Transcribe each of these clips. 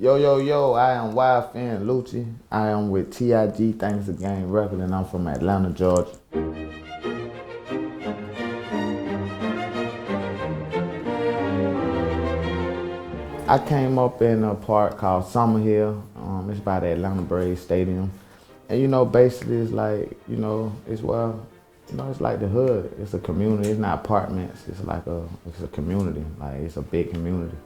Yo, yo, yo, I am YFN Lucci. I am with TIG Thanks Again Record, and I'm from Atlanta, Georgia. I came up in a park called Summerhill. It's by the Atlanta Braves Stadium. And basically it's like, it's it's like the hood. It's a community. It's not apartments. It's a community. Like, it's a big community.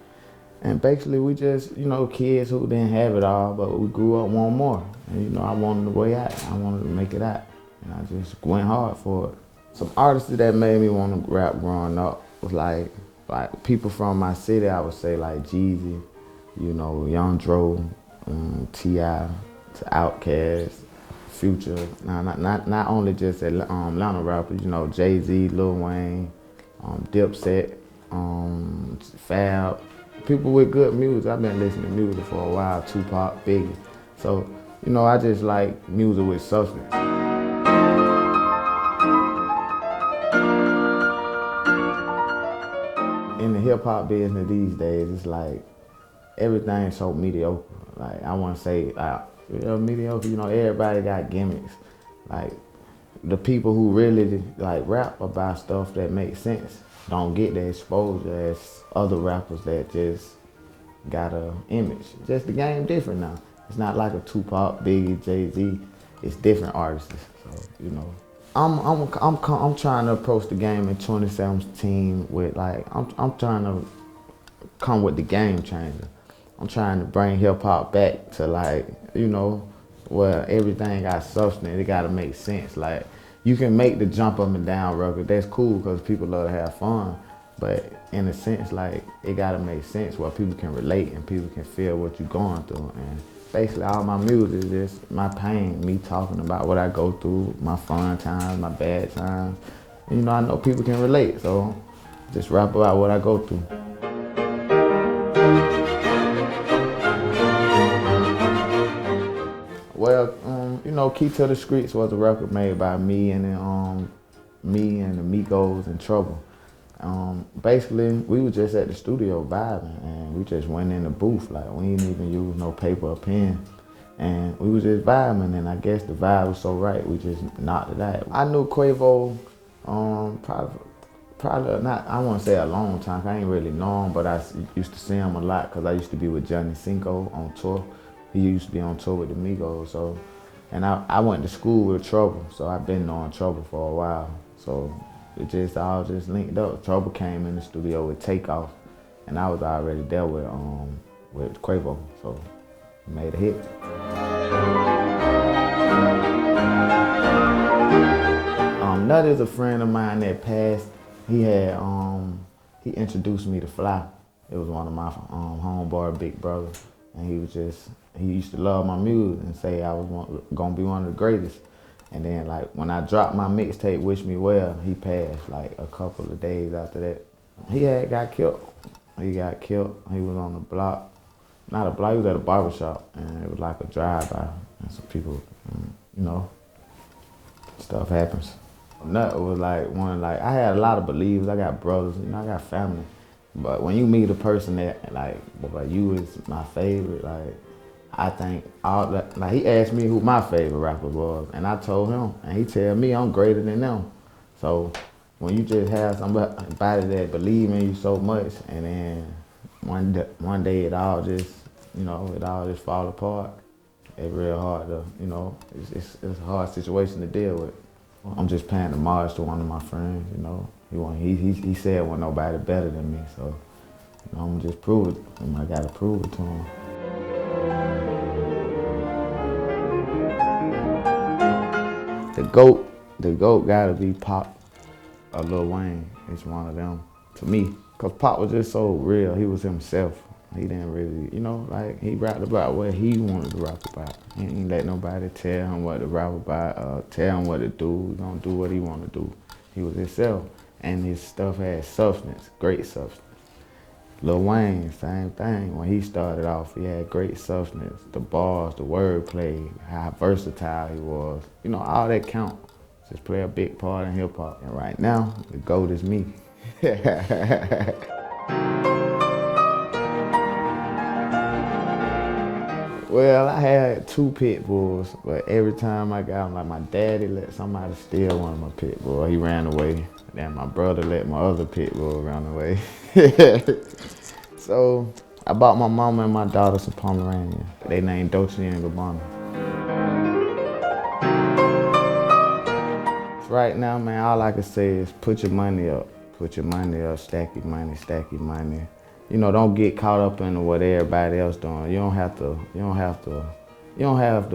And basically we just, kids who didn't have it all, but we grew up wanting more. And I wanted the way out. I wanted to make it out. And I just went hard for it. Some artists that made me want to rap growing up was like people from my city. I would say like Jeezy, Young Dro, T.I., to OutKast, Future. Now, not only just Atlanta rappers, Jay-Z, Lil Wayne, Dipset, Fab. People with good music. I've been listening to music for a while, Tupac, Biggie. So, I just like music with substance. In the hip hop business these days, it's like everything's so mediocre. Like, I want to say, mediocre, everybody got gimmicks. Like, the people who really like rap about stuff that makes sense don't get the exposure as other rappers that just got a image. Just the game different now. It's not like a Tupac, Biggie, Jay-Z. It's different artists. So, I'm trying to approach the game in 2017 with like, I'm trying to come with the game changer. I'm trying to bring hip hop back to like, where everything got substance. It gotta make sense. Like, you can make the jump up and down record. That's cool because people love to have fun. But in a sense, like, it gotta make sense where people can relate and people can feel what you're going through. And basically all my music is just my pain, me talking about what I go through, my fun times, my bad times. And, I know people can relate, so just rap about what I go through. Well, Key to the Streets was a record made by me and me and the Migos and Trouble. Basically, we were just at the studio vibing, and we just went in the booth. Like, we didn't even use no paper or pen, and we was just vibing. And I guess the vibe was so right, we just knocked it out. I knew Quavo, probably not. I won't say a long time. 'Cause I ain't really know him, but I used to see him a lot because I used to be with Johnny Cinco on tour. He used to be on tour with the Migos, so. And I went to school with Trouble, so I've been knowing Trouble for a while. So it all just linked up. Trouble came in the studio with Takeoff, and I was already there with Quavo, so it made a hit. Nut is a friend of mine that passed. He introduced me to Fly. It was one of my homeboy big brothers, and he used to love my music and say I was gonna be one of the greatest. And then, like, when I dropped my mixtape, Wish Me Well, he passed like a couple of days after that. He got killed. He got killed. He was on the block. Not a block, he was at a barbershop, and it was like a drive-by. And some people, stuff happens. Nut was like I had a lot of believers. I got brothers, I got family. But when you meet a person that, like you is my favorite, like, I think all that, like, he asked me who my favorite rapper was, and I told him, and he tell me I'm greater than them. So when you just have somebody that believe in you so much, and then one day it all just fall apart, it's real hard to, it's a hard situation to deal with. I'm just paying homage to one of my friends, He said wasn't nobody better than me, so I'm just prove it. I gotta prove it to him. The GOAT gotta be Pop or Lil Wayne. It's one of them to me. Cause Pop was just so real. He was himself. He didn't really, he rapped about what he wanted to rap about. He didn't let nobody tell him what to rap about, tell him what to do. He gonna do what he wanna do. He was himself. And his stuff had substance, great substance. Lil Wayne, same thing. When he started off, he had great substance. The bars, the wordplay, how versatile he was. All that count. Just play a big part in hip hop. And right now, the GOAT is me. Well, I had 2 pit bulls, but every time I got them, like my daddy let somebody steal one of my pit bulls. He ran away. Then my brother let my other pit bull run away. So I bought my mama and my daughter some Pomeranian. They named Dolce and Gabbana. Right now, man, all I can say is put your money up. Put your money up, stack your money, stack your money. You know, don't get caught up in what everybody else doing. You don't have to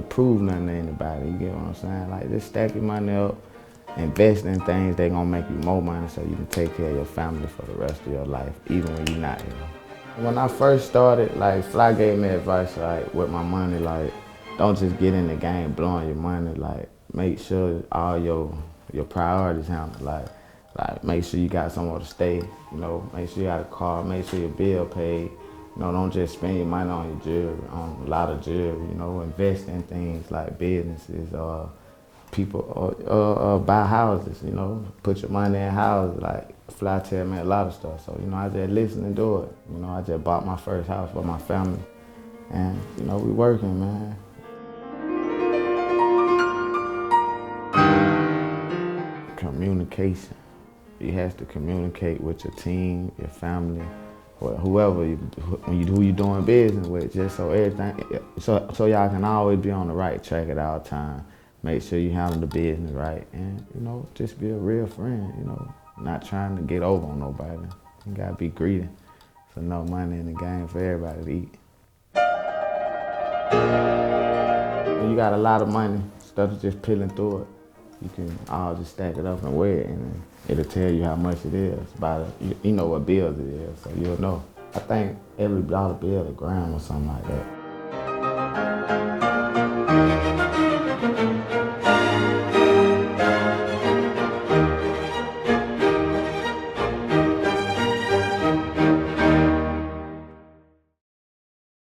prove nothing to anybody. You get what I'm saying? Like, just stack your money up, invest in things that gonna make you more money so you can take care of your family for the rest of your life, even when you're not here. When I first started, like, Fly gave me advice, like, with my money, like, don't just get in the game blowing your money. Like, make sure all your priorities handled. Like, make sure you got somewhere to stay, you know, make sure you got a car, make sure your bill paid. You know, don't just spend your money on your jewelry, on a lot of jewelry, you know, invest in things like businesses or people, or buy houses, you know, put your money in houses. Like, Fly tell me a lot of stuff, so, you know, I just listen and do it. You know, I just bought my first house for my family, and, you know, we working, man. Communication. You have to communicate with your team, your family, or whoever who you doing business with, just so everything, so y'all can always be on the right track at all times. Make sure you handle the business right, and, you know, just be a real friend. You know, not trying to get over on nobody. You gotta be greedy. There's enough money in the game for everybody to eat. When you got a lot of money, instead of just peeling through it, you can all just stack it up and weigh it, and it'll tell you how much it is. You know what bills it is, so you'll know. I think every dollar bill $1 gram or something like that.